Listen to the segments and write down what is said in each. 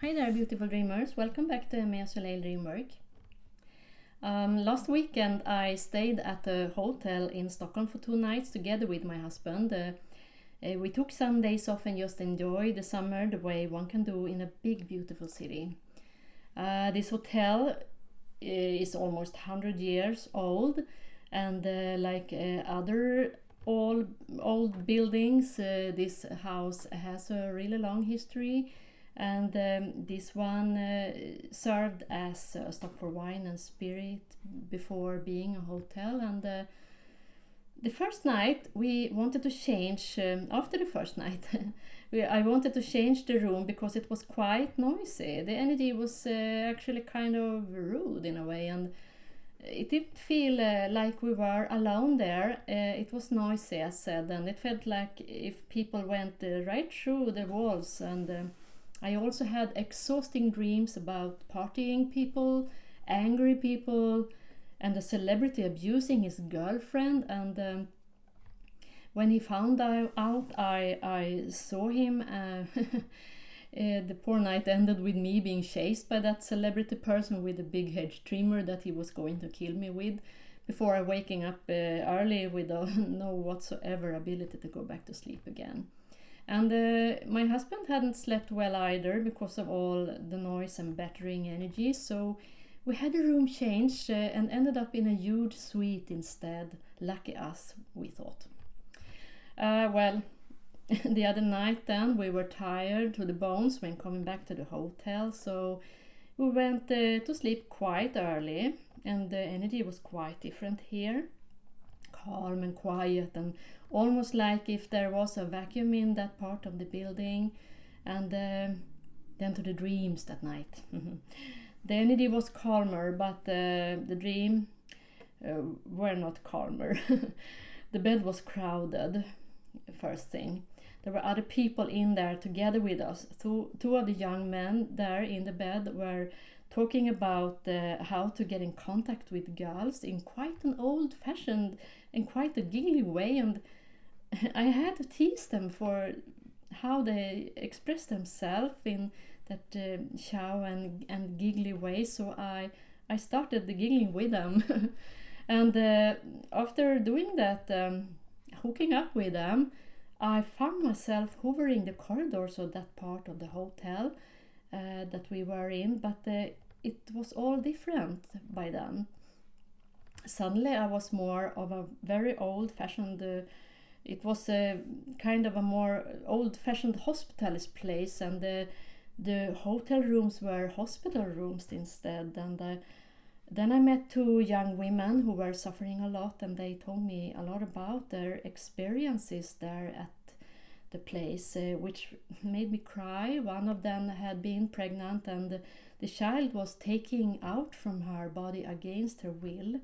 Hi there, beautiful dreamers. Welcome back to Mia Soleil Dreamwork. Last weekend I stayed at a hotel in Stockholm for 2 nights together with my husband. We took some days off and just enjoyed the summer the way one can do in a big, beautiful city. This hotel is almost 100 years old, and like other old buildings, this house has a really long history. And this one served as a stop for wine and spirit before being a hotel. And the first night we wanted to change, after the first night, I wanted to change the room because it was quite noisy. The energy was actually kind of rude in a way, and it didn't feel like we were alone there. It was noisy, as said, and it felt like if people went right through the walls. And I also had exhausting dreams about partying people, angry people, and a celebrity abusing his girlfriend. And when he found out, I saw him. The poor night ended with me being chased by that celebrity person with a big hedge trimmer that he was going to kill me with, before waking up early with no whatsoever ability to go back to sleep again. And my husband hadn't slept well either because of all the noise and battering energy, so we had the room changed and ended up in a huge suite instead. Lucky us, we thought. The other night then we were tired to the bones when coming back to the hotel, so we went to sleep quite early, and the energy was quite different here. Calm and quiet, and almost like if there was a vacuum in that part of the building. And then to the dreams that night. The energy was calmer, but the dream were not calmer. The bed was crowded, first thing. There were other people in there together with us. Two of the young men there in the bed were talking about how to get in contact with girls in quite an old-fashioned and quite a giggly way, and I had to tease them for how they express themselves in that chow and giggly way, so I started the giggling with them. And after doing that, hooking up with them, I found myself hovering the corridors of that part of the hotel that we were in, but it was all different by then. Suddenly I was more of a very old-fashioned, it was a kind of a more old-fashioned hospitalist place, and the hotel rooms were hospital rooms instead. And then I met 2 young women who were suffering a lot, and they told me a lot about their experiences there at the place, which made me cry. One of them had been pregnant, and the child was taken out from her body against her will.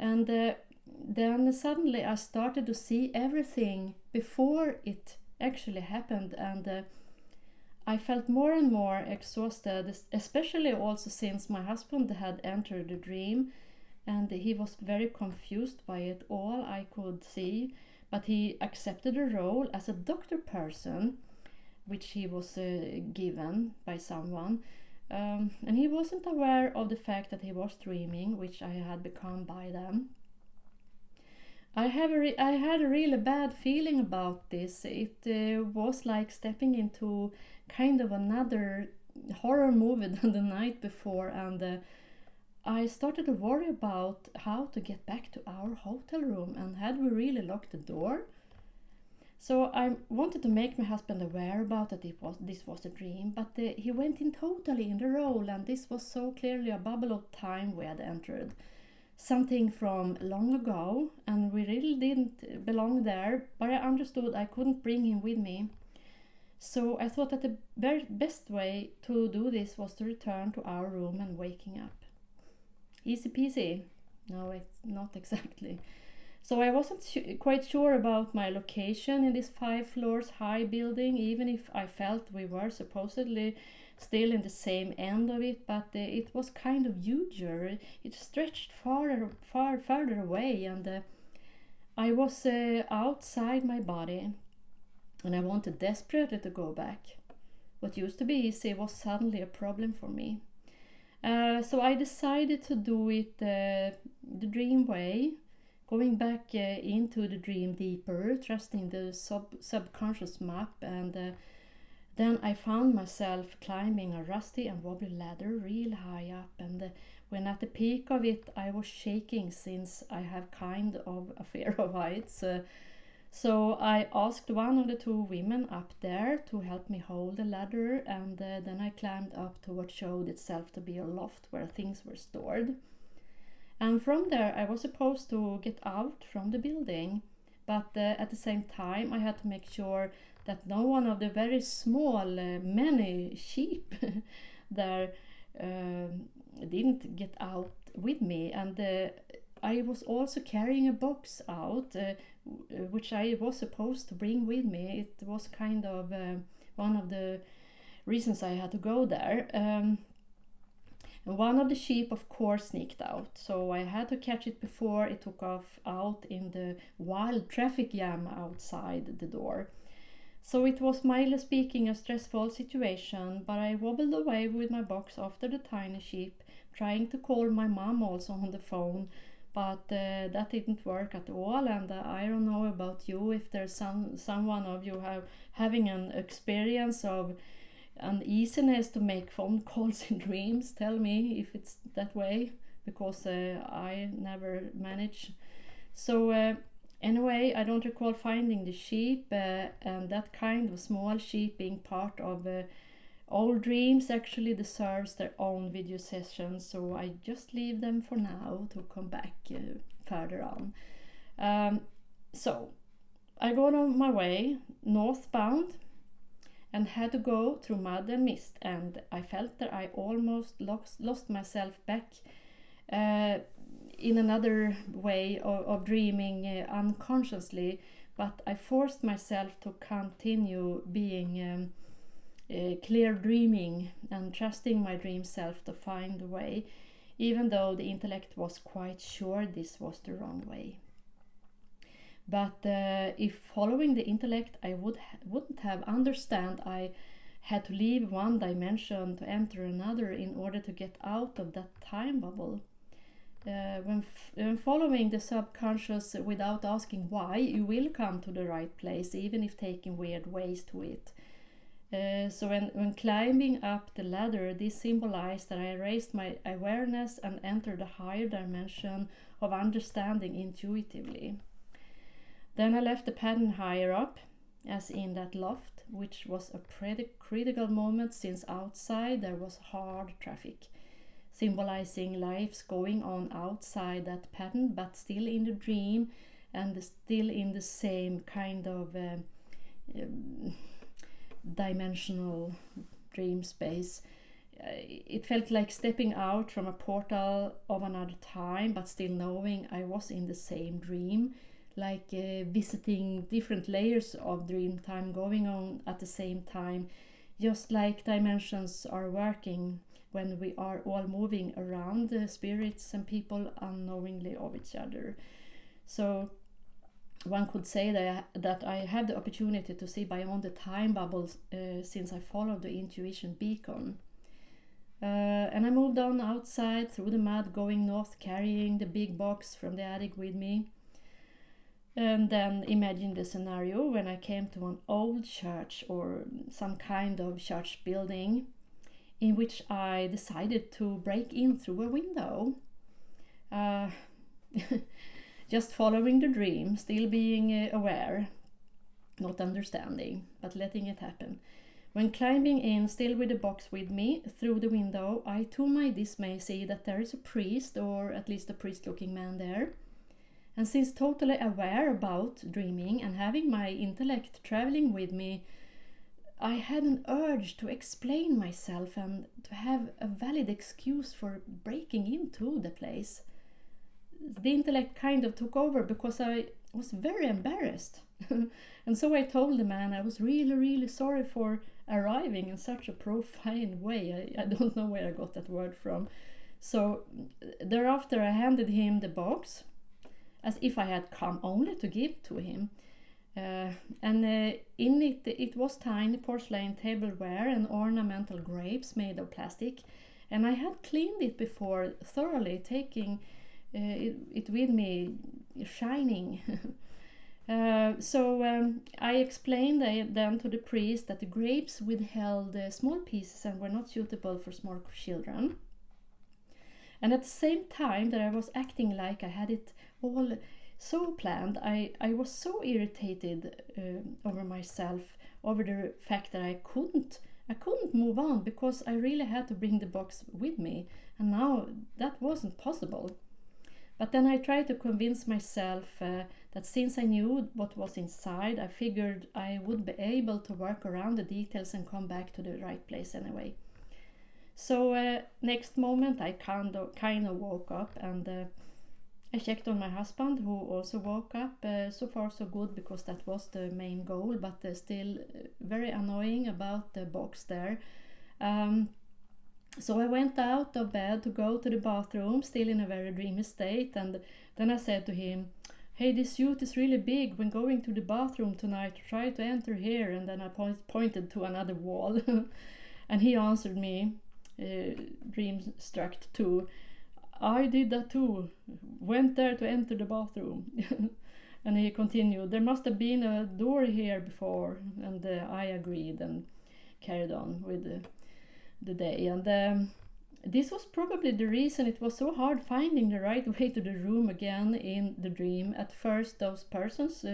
And then suddenly I started to see everything before it actually happened, and I felt more and more exhausted, especially also since my husband had entered the dream, and he was very confused by it all, I could see. But he accepted a role as a doctor person, which he was given by someone. And he wasn't aware of the fact that he was dreaming, which I had become by then. I had a really bad feeling about this. It was like stepping into kind of another horror movie than the night before, and I started to worry about how to get back to our hotel room, and had we really locked the door? So I wanted to make my husband aware about that this was a dream, but he went in totally in the role, and this was so clearly a bubble of time we had entered. Something from long ago, and we really didn't belong there, but I understood I couldn't bring him with me. So I thought that the very best way to do this was to return to our room and waking up. Easy peasy. No, it's not exactly. So I wasn't quite sure about my location in this 5 floors high building, even if I felt we were supposedly still in the same end of it, but it was kind of huger. It stretched far further away, and I was outside my body, and I wanted desperately to go back. what used to be easy was suddenly a problem for me. So I decided to do it the dream way, going back into the dream deeper, trusting the subconscious map, and then I found myself climbing a rusty and wobbly ladder real high up, and when at the peak of it I was shaking since I have kind of a fear of heights. So I asked one of the two women up there to help me hold the ladder, and then I climbed up to what showed itself to be a loft where things were stored. And from there I was supposed to get out from the building, but at the same time I had to make sure that no one of the very small, many sheep there didn't get out with me. And I was also carrying a box out, which I was supposed to bring with me. It was kind of one of the reasons I had to go there. And one of the sheep, of course, sneaked out, so I had to catch it before it took off out in the wild traffic jam outside the door. So it was, mildly speaking, a stressful situation, but I wobbled away with my box after the tiny sheep, trying to call my mom also on the phone, but that didn't work at all. And I don't know about you, if there's someone of you having an experience of uneasiness to make phone calls in dreams. Tell me if it's that way, because I never manage. So anyway, I don't recall finding the sheep, and that kind of small sheep being part of old dreams actually deserves their own video session, so I just leave them for now to come back further on. So I got on my way northbound and had to go through mud and mist, and I felt that I almost lost myself back in another way of dreaming unconsciously, but I forced myself to continue being clear dreaming and trusting my dream self to find a way, even though the intellect was quite sure this was the wrong way. But if following the intellect I wouldn't have understand I had to leave one dimension to enter another in order to get out of that time bubble. When following the subconscious without asking why, you will come to the right place, even if taking weird ways to it. So when climbing up the ladder, this symbolized that I raised my awareness and entered a higher dimension of understanding intuitively. Then I left the pattern higher up, as in that loft, which was a pretty critical moment since outside there was hard traffic, symbolizing life's going on outside that pattern, but still in the dream and still in the same kind of dimensional dream space. It felt like stepping out from a portal of another time, but still knowing I was in the same dream, like visiting different layers of dream time going on at the same time, just like dimensions are working when we are all moving around the spirits and people unknowingly of each other. So one could say that I had the opportunity to see beyond the time bubbles since I followed the intuition beacon. And I moved on outside through the mud, going north, carrying the big box from the attic with me. And then imagine the scenario when I came to an old church or some kind of church building, in which I decided to break in through a window. Just following the dream, still being aware, not understanding, but letting it happen. When climbing in, still with the box with me, through the window, I to my dismay see that there is a priest, or at least a priest-looking man there. And since totally aware about dreaming and having my intellect traveling with me, I had an urge to explain myself and to have a valid excuse for breaking into the place. The intellect kind of took over because I was very embarrassed. And so I told the man I was really, really sorry for arriving in such a profane way. I don't know where I got that word from. So thereafter I handed him the box, as if I had come only to give to him. And in it was tiny porcelain tableware and ornamental grapes made of plastic. And I had cleaned it before thoroughly, taking it with me, shining. So I explained then to the priest that the grapes withheld small pieces and were not suitable for small children. And at the same time that I was acting like I had it all so planned, I was so irritated over myself, over the fact that I couldn't move on because I really had to bring the box with me, and now that wasn't possible. But then I tried to convince myself that since I knew what was inside, I figured I would be able to work around the details and come back to the right place anyway. So next moment I kind of woke up, and I checked on my husband, who also woke up. So far so good, because that was the main goal, but still very annoying about the box there. So I went out of bed to go to the bathroom, still in a very dreamy state, and then I said to him, "Hey, this suit is really big. When going to the bathroom tonight, try to enter here." And then I pointed to another wall. And he answered me, dream struck too, "I did that too. Went there to enter the bathroom." And he continued, "There must have been a door here before." And I agreed and carried on with the day. And this was probably the reason it was so hard finding the right way to the room again in the dream. At first, those persons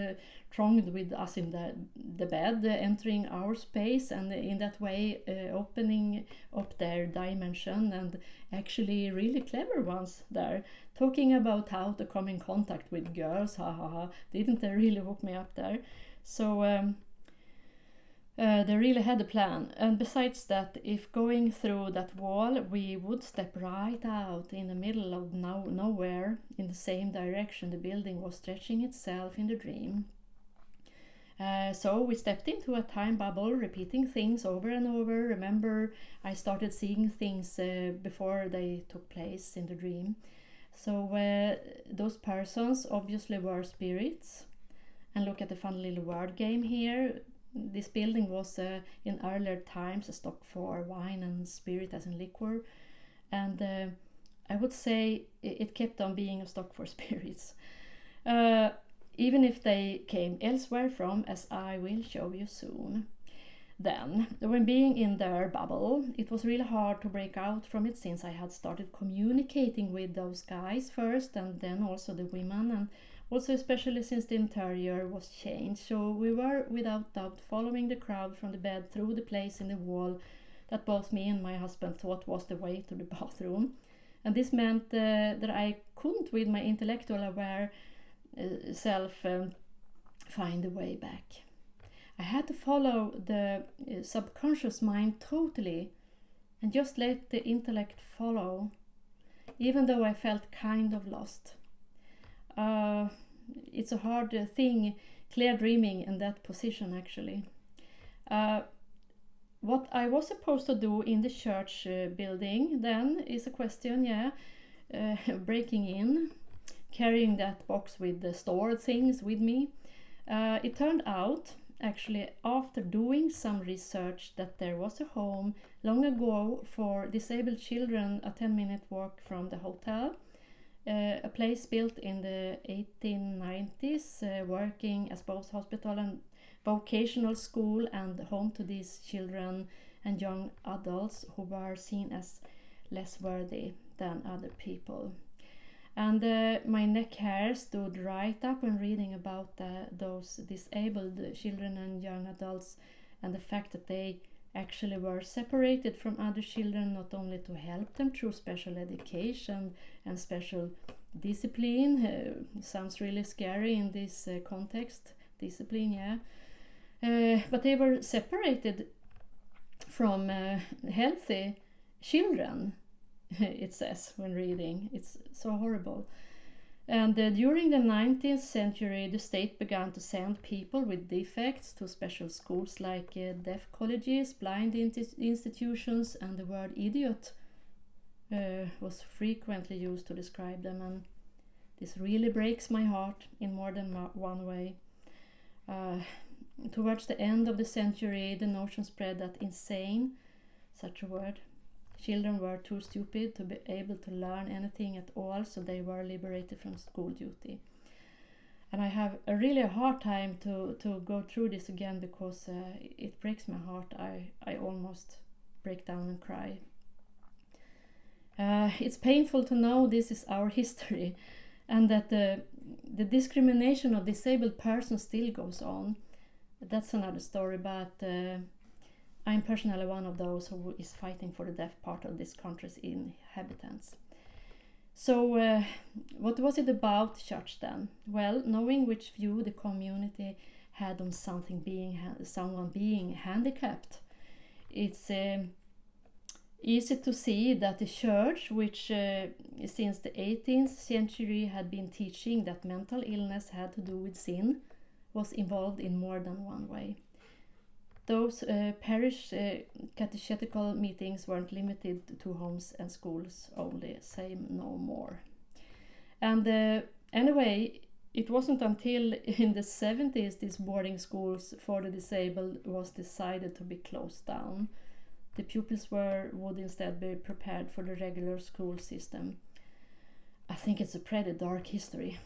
thronged with us in the bed, entering our space, and in that way opening up their dimension, and actually really clever ones there, talking about how to come in contact with girls. Ha ha ha, didn't they really hook me up there? So they really had a plan. And besides that, if going through that wall, we would step right out in the middle of nowhere in the same direction the building was stretching itself in the dream. So we stepped into a time bubble, repeating things over and over. Remember, I started seeing things before they took place in the dream. So those persons obviously were spirits. And look at the fun little word game here. This building was in earlier times a stock for wine and spirit, as in liquor. And I would say it kept on being a stock for spirits. Even if they came elsewhere from, as I will show you soon. Then, when being in their bubble, it was really hard to break out from it, since I had started communicating with those guys first, and then also the women, and also especially since the interior was changed. So we were without doubt following the crowd from the bed through the place in the wall that both me and my husband thought was the way to the bathroom. And this meant that I couldn't, with my intellectual aware self, find the way back. I had to follow the subconscious mind totally and just let the intellect follow, even though I felt kind of lost. It's a hard thing, clear dreaming in that position, actually. What I was supposed to do in the church building then is a question, breaking in, carrying that box with the stored things with me. It turned out, actually, after doing some research, that there was a home long ago for disabled children, a 10-minute walk from the hotel. A place built in the 1890s, working as both hospital and vocational school, and home to these children and young adults who were seen as less worthy than other people. And my neck hair stood right up when reading about those disabled children and young adults, and the fact that they actually were separated from other children, not only to help them through special education and special discipline. Sounds really scary in this context, discipline, but they were separated from healthy children, it says when reading. It's so horrible. And during the 19th century, the state began to send people with defects to special schools like deaf colleges, blind institutions, and the word idiot was frequently used to describe them. And this really breaks my heart in more than one way. Uh, Towards the end of the century, the notion spread that insane, such a word, children were too stupid to be able to learn anything at all, so they were liberated from school duty. And I have a really hard time to go through this again because it breaks my heart. I almost break down and cry. It's painful to know this is our history and that the discrimination of disabled persons still goes on. That's another story, but I'm personally one of those who is fighting for the deaf part of this country's inhabitants. So what was it about church then? Well, knowing which view the community had on someone being handicapped, it's easy to see that the church, which since the 18th century had been teaching that mental illness had to do with sin, was involved in more than one way. Those parish catechetical meetings weren't limited to homes and schools only, say no more. And anyway, it wasn't until in the 70s these boarding schools for the disabled was decided to be closed down. The pupils would instead be prepared for the regular school system. I think it's a pretty dark history.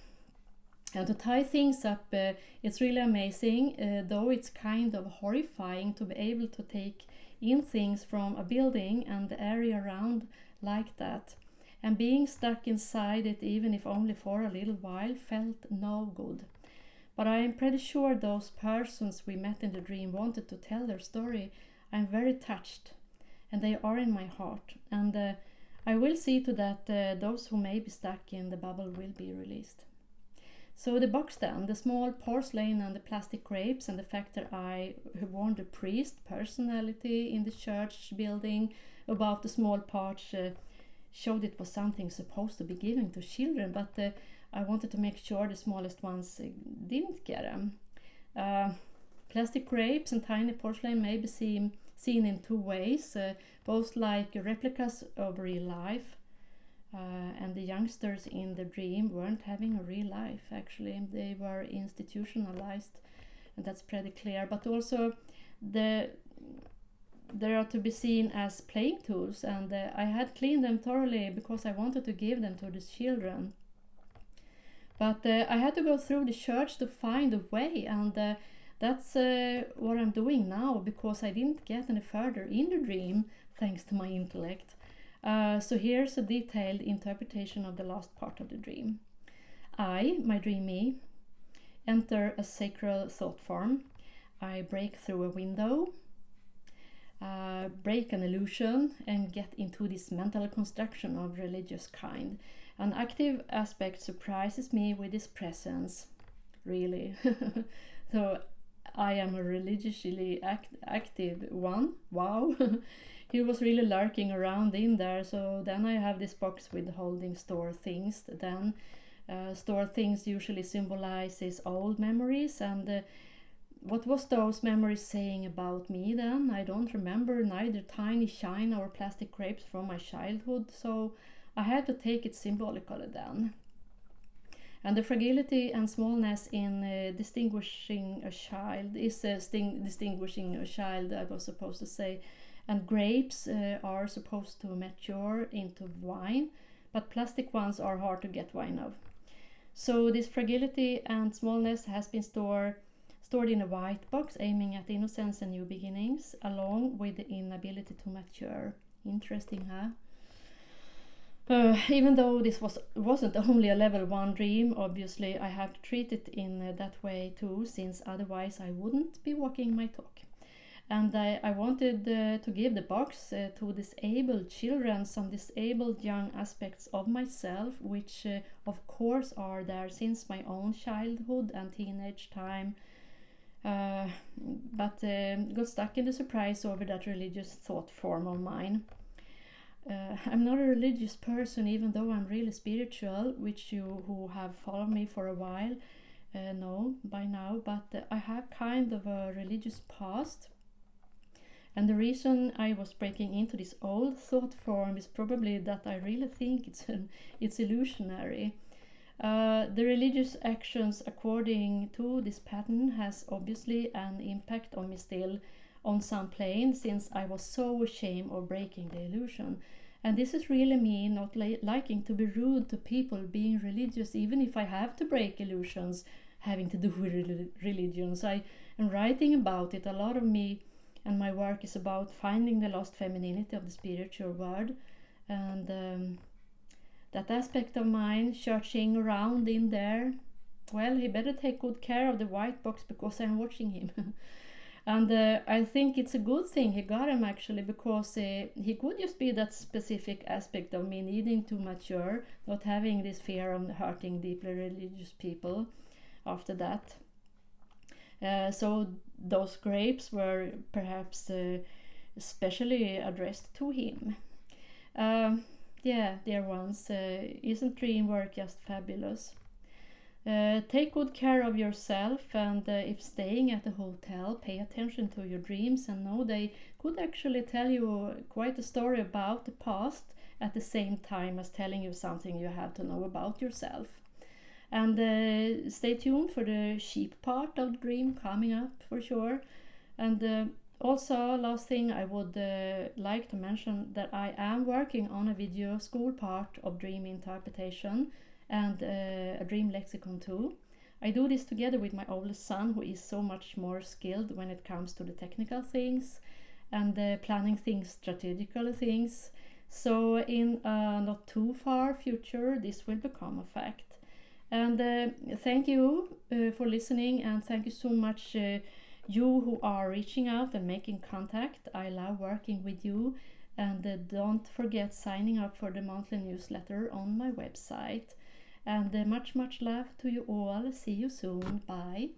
And to tie things up, it's really amazing, though it's kind of horrifying to be able to take in things from a building and the area around like that. And being stuck inside it, even if only for a little while, felt no good. But I am pretty sure those persons we met in the dream wanted to tell their story. I'm very touched, and they are in my heart. And I will see to that those who may be stuck in the bubble will be released. So the box then, the small porcelain and the plastic grapes, and the fact that I warned the priest personality in the church building about the small parts showed it was something supposed to be given to children, but I wanted to make sure the smallest ones didn't get them. Plastic grapes and tiny porcelain may be seen in two ways, both like replicas of real life. And the youngsters in the dream weren't having a real life, actually. They were institutionalized, and that's pretty clear. But also, they are to be seen as playing tools, and I had cleaned them thoroughly because I wanted to give them to the children. But I had to go through the church to find a way, and that's what I'm doing now because I didn't get any further in the dream thanks to my intellect. So here's a detailed interpretation of the last part of the dream. I, my dream me, enter a sacred thought form. I break through a window, break an illusion, and get into this mental construction of religious kind. An active aspect surprises me with his presence, really. So I am a religiously active one. Wow. He was really lurking around in there. So then I have this box with holding store things. Then store things usually symbolizes old memories. And what was those memories saying about me then? I don't remember neither tiny china or plastic grapes from my childhood. So I had to take it symbolically then. And the fragility and smallness in distinguishing a child is distinguishing a child, I was supposed to say. And grapes are supposed to mature into wine, but plastic ones are hard to get wine of. So this fragility and smallness has been stored in a white box, aiming at innocence and new beginnings, along with the inability to mature. Interesting, huh? Even though this wasn't only a level 1 dream, obviously I have to treat it in that way too, since otherwise I wouldn't be walking my talk. And I wanted to give the box to disabled children some disabled young aspects of myself, which of course are there since my own childhood and teenage time, but got stuck in the surprise over that religious thought form of mine. I'm not a religious person, even though I'm really spiritual, which you who have followed me for a while know by now, but I have kind of a religious past. And the reason I was breaking into this old thought form is probably that I really think it's illusionary. The religious actions according to this pattern has obviously an impact on me still on some plane, since I was so ashamed of breaking the illusion. And this is really me not liking to be rude to people being religious, even if I have to break illusions having to do with religions. I am writing about it. A lot of me and my work is about finding the lost femininity of the spiritual world, and that aspect of mine searching around in there. Well, he better take good care of the white box because I'm watching him. And I think it's a good thing he got him, actually, because he could just be that specific aspect of me needing to mature, not having this fear of hurting deeply religious people after that. So those grapes were perhaps especially addressed to him. Yeah, dear ones, isn't dream work just fabulous? Take good care of yourself, and if staying at a hotel, pay attention to your dreams and know they could actually tell you quite a story about the past at the same time as telling you something you have to know about yourself. And stay tuned for the sheep part of the dream coming up for sure. And also, last thing I would like to mention that I am working on a video school part of dream interpretation and a dream lexicon too. I do this together with my oldest son, who is so much more skilled when it comes to the technical things and planning things, strategical things. So in a not too far future, this will become a fact. And thank you for listening, and thank you so much you who are reaching out and making contact. I love working with you, and don't forget signing up for the monthly newsletter on my website. And much love to you all. See you soon. Bye.